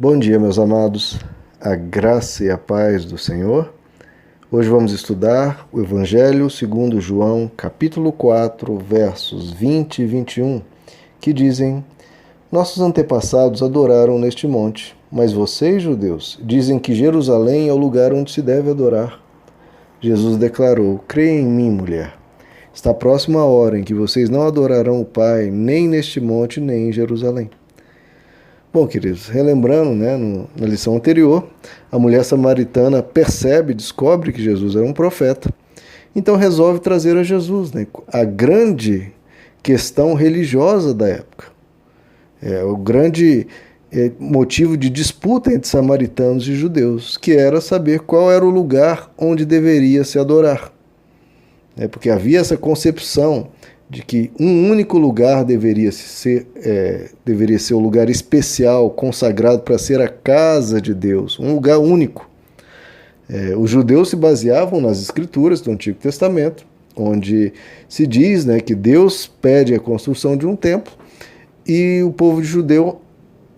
Bom dia, meus amados, a graça e a paz do Senhor. Hoje vamos estudar o Evangelho segundo João, capítulo 4, versos 20 e 21, que dizem: Nossos antepassados adoraram neste monte, mas vocês, judeus, dizem que Jerusalém é o lugar onde se deve adorar. Jesus declarou: Creia em mim, mulher. Está próxima a hora em que vocês não adorarão o Pai, nem neste monte, nem em Jerusalém. Bom, queridos, relembrando, na lição anterior, a mulher samaritana descobre que Jesus era um profeta, então resolve trazer a Jesus, a grande questão religiosa da época. O grande motivo de disputa entre samaritanos e judeus, que era saber qual era o lugar onde deveria se adorar. Porque havia essa concepção de que um único lugar deveria ser o lugar especial, consagrado para ser a casa de Deus, um lugar único. Os judeus se baseavam nas escrituras do Antigo Testamento, onde se diz que Deus pede a construção de um templo e o povo judeu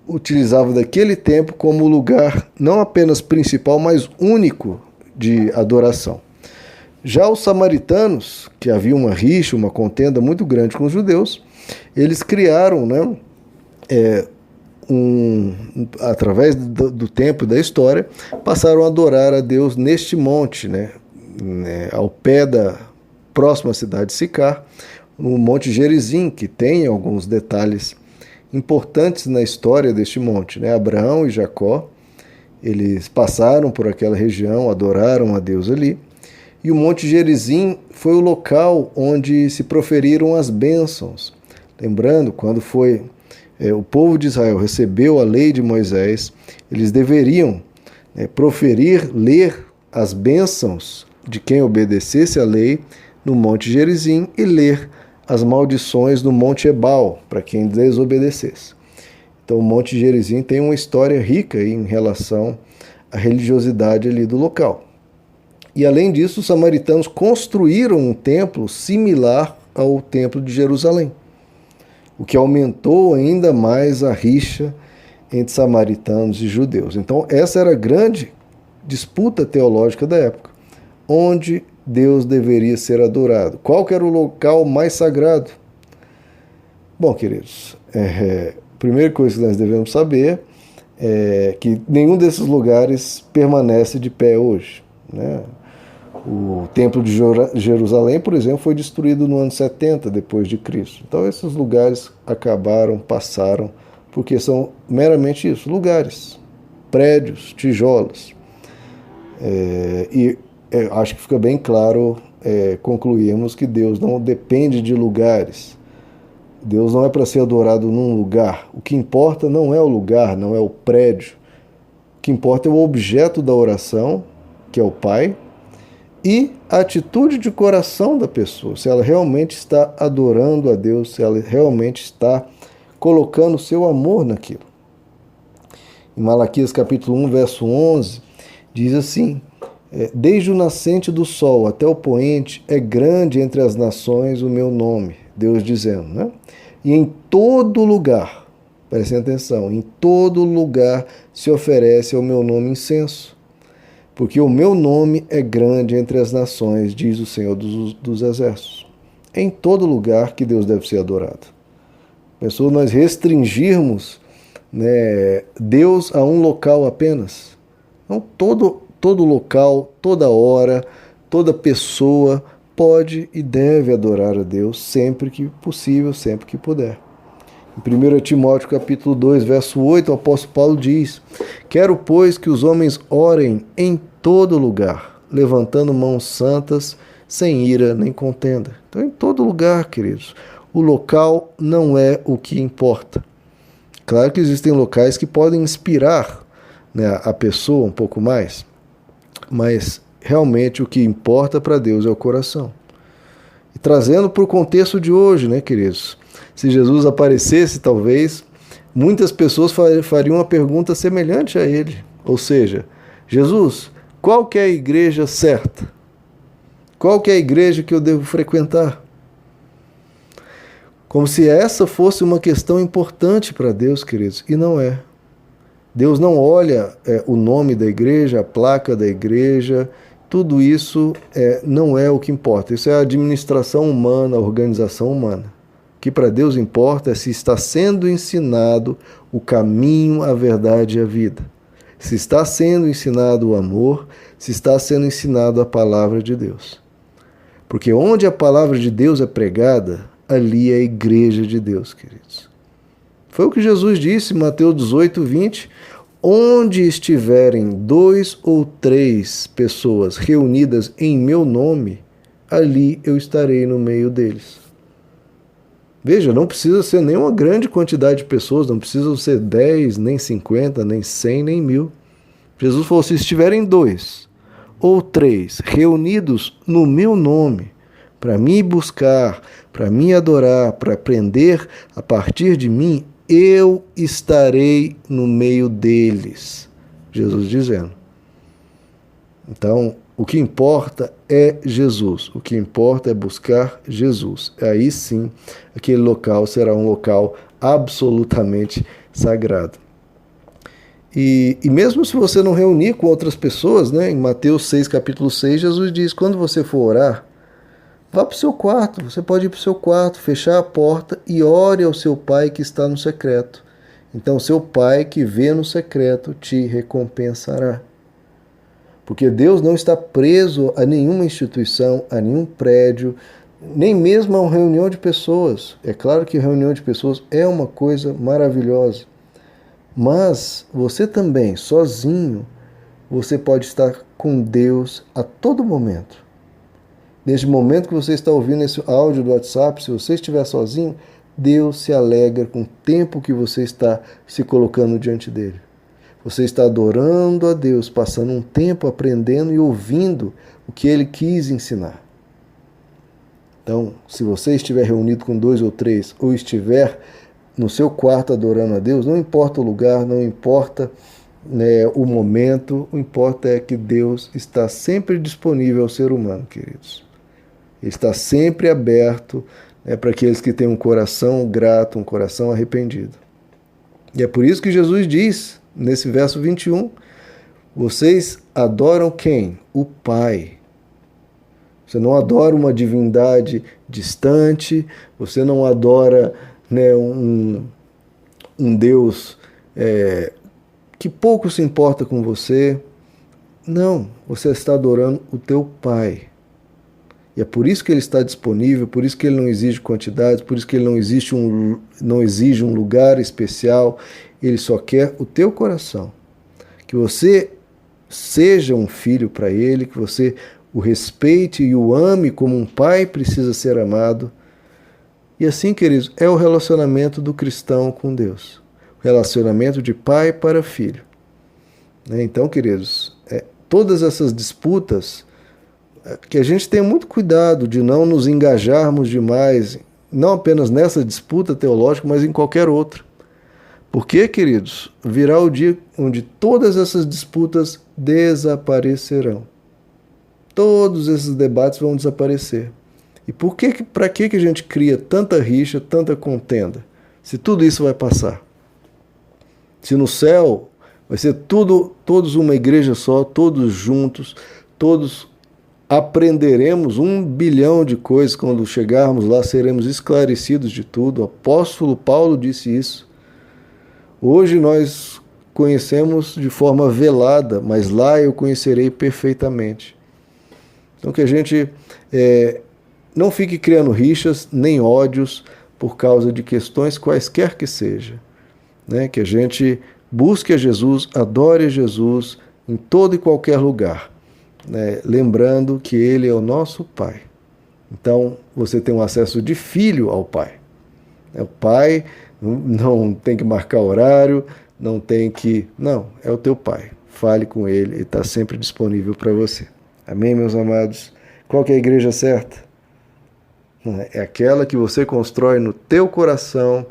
utilizava daquele templo como lugar não apenas principal, mas único de adoração. Já os samaritanos, que havia uma rixa, uma contenda muito grande com os judeus, eles criaram, através do tempo e da história, passaram a adorar a Deus neste monte, ao pé da próxima cidade de Sicar, no Monte Gerizim, que tem alguns detalhes importantes na história deste monte. Abraão e Jacó, eles passaram por aquela região, adoraram a Deus ali. E o Monte Gerizim foi o local onde se proferiram as bênçãos. Lembrando, quando o povo de Israel recebeu a lei de Moisés, eles deveriam ler as bênçãos de quem obedecesse a lei no Monte Gerizim e ler as maldições no Monte Ebal, para quem desobedecesse. Então o Monte Gerizim tem uma história rica em relação à religiosidade ali do local. E além disso, os samaritanos construíram um templo similar ao templo de Jerusalém, o que aumentou ainda mais a rixa entre samaritanos e judeus. Então essa era a grande disputa teológica da época, onde Deus deveria ser adorado. Qual que era o local mais sagrado? Bom, queridos, a primeira coisa que nós devemos saber é que nenhum desses lugares permanece de pé hoje, O Templo de Jerusalém, por exemplo, foi destruído no ano 70 depois de Cristo. Então esses lugares passaram, porque são meramente isso, lugares, prédios, tijolos. Acho que fica bem claro concluirmos que Deus não depende de lugares. Deus não é para ser adorado num lugar. O que importa não é o lugar, não é o prédio. O que importa é o objeto da oração, que é o Pai, e a atitude de coração da pessoa, se ela realmente está adorando a Deus, se ela realmente está colocando o seu amor naquilo. Em Malaquias capítulo 1, verso 11, diz assim: Desde o nascente do sol até o poente é grande entre as nações o meu nome, Deus dizendo, E em todo lugar, prestem atenção, em todo lugar se oferece ao meu nome incenso. Porque o meu nome é grande entre as nações, diz o Senhor dos Exércitos. É em todo lugar que Deus deve ser adorado. Pensou nós restringirmos Deus a um local apenas? Não, todo local, toda hora, toda pessoa pode e deve adorar a Deus sempre que possível, sempre que puder. Em 1 Timóteo capítulo 2, verso 8, o apóstolo Paulo diz: Quero, pois, que os homens orem em todo lugar, levantando mãos santas, sem ira nem contenda. Então, em todo lugar, queridos, o local não é o que importa. Claro que existem locais que podem inspirar a pessoa um pouco mais, mas realmente o que importa para Deus é o coração. E trazendo para o contexto de hoje, queridos, se Jesus aparecesse, talvez, muitas pessoas fariam uma pergunta semelhante a ele. Ou seja, Jesus, qual que é a igreja certa? Qual que é a igreja que eu devo frequentar? Como se essa fosse uma questão importante para Deus, queridos, e não é. Deus não olha o nome da igreja, a placa da igreja, tudo isso não é o que importa. Isso é a administração humana, a organização humana. O que para Deus importa é se está sendo ensinado o caminho, a verdade e a vida. Se está sendo ensinado o amor, se está sendo ensinado a palavra de Deus. Porque onde a palavra de Deus é pregada, ali é a igreja de Deus, queridos. Foi o que Jesus disse em Mateus 18, 20. Onde estiverem 2 ou 3 pessoas reunidas em meu nome, ali eu estarei no meio deles. Veja, não precisa ser nenhuma grande quantidade de pessoas, não precisam ser 10, nem 50, nem 100, nem 1000. Jesus falou, se estiverem 2 ou 3 reunidos no meu nome, para me buscar, para me adorar, para aprender a partir de mim, eu estarei no meio deles. Jesus dizendo. Então, o que importa é Jesus. O que importa é buscar Jesus. Aí sim, aquele local será um local absolutamente sagrado. E mesmo se você não reunir com outras pessoas, né, em Mateus 6, capítulo 6, Jesus diz, quando você for orar, vá para o seu quarto, você pode ir para o seu quarto, fechar a porta e ore ao seu pai que está no secreto. Então seu pai que vê no secreto te recompensará. Porque Deus não está preso a nenhuma instituição, a nenhum prédio, nem mesmo a uma reunião de pessoas. É claro que reunião de pessoas é uma coisa maravilhosa. Mas você também, sozinho, você pode estar com Deus a todo momento. Neste momento que você está ouvindo esse áudio do WhatsApp, se você estiver sozinho, Deus se alegra com o tempo que você está se colocando diante dele. Você está adorando a Deus, passando um tempo aprendendo e ouvindo o que ele quis ensinar. Então, se você estiver reunido com 2 ou 3, ou estiver no seu quarto adorando a Deus, não importa o lugar, não importa o momento, o que importa é que Deus está sempre disponível ao ser humano, queridos. Ele está sempre aberto para aqueles que têm um coração grato, um coração arrependido. E é por isso que Jesus diz, nesse verso 21, vocês adoram quem? O Pai. Você não adora uma divindade distante, você não adora um Deus que pouco se importa com você. Não, você está adorando o teu Pai. E é por isso que ele está disponível, por isso que ele não exige quantidades, por isso que ele não exige um lugar especial. Ele só quer o teu coração. Que você seja um filho para ele, que você o respeite e o ame como um pai precisa ser amado. E assim, queridos, é o relacionamento do cristão com Deus. O relacionamento de pai para filho. Então, queridos, todas essas disputas, que a gente tenha muito cuidado de não nos engajarmos demais, não apenas nessa disputa teológica, mas em qualquer outra. Porque, queridos, virá o dia onde todas essas disputas desaparecerão. Todos esses debates vão desaparecer. E para que a gente cria tanta rixa, tanta contenda? Se tudo isso vai passar. Se no céu vai ser todos uma igreja só, todos juntos, todos aprenderemos 1 bilhão de coisas, quando chegarmos lá seremos esclarecidos de tudo. O apóstolo Paulo disse isso. Hoje nós conhecemos de forma velada, mas lá eu conhecerei perfeitamente. Então que a gente não fique criando rixas nem ódios por causa de questões quaisquer que seja. Que a gente busque a Jesus, adore a Jesus em todo e qualquer lugar. Lembrando que ele é o nosso Pai. Então você tem um acesso de filho ao Pai. O Pai não tem que marcar horário, não tem que... Não, é o teu Pai. Fale com ele, ele está sempre disponível para você. Amém, meus amados? Qual que é a igreja certa? É aquela que você constrói no teu coração,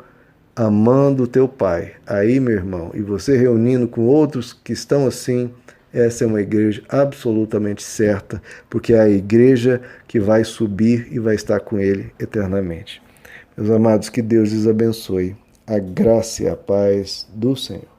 amando o teu Pai. Aí, meu irmão, e você reunindo com outros que estão assim, essa é uma igreja absolutamente certa, porque é a igreja que vai subir e vai estar com ele eternamente. Meus amados, que Deus lhes abençoe. A graça e a paz do Senhor.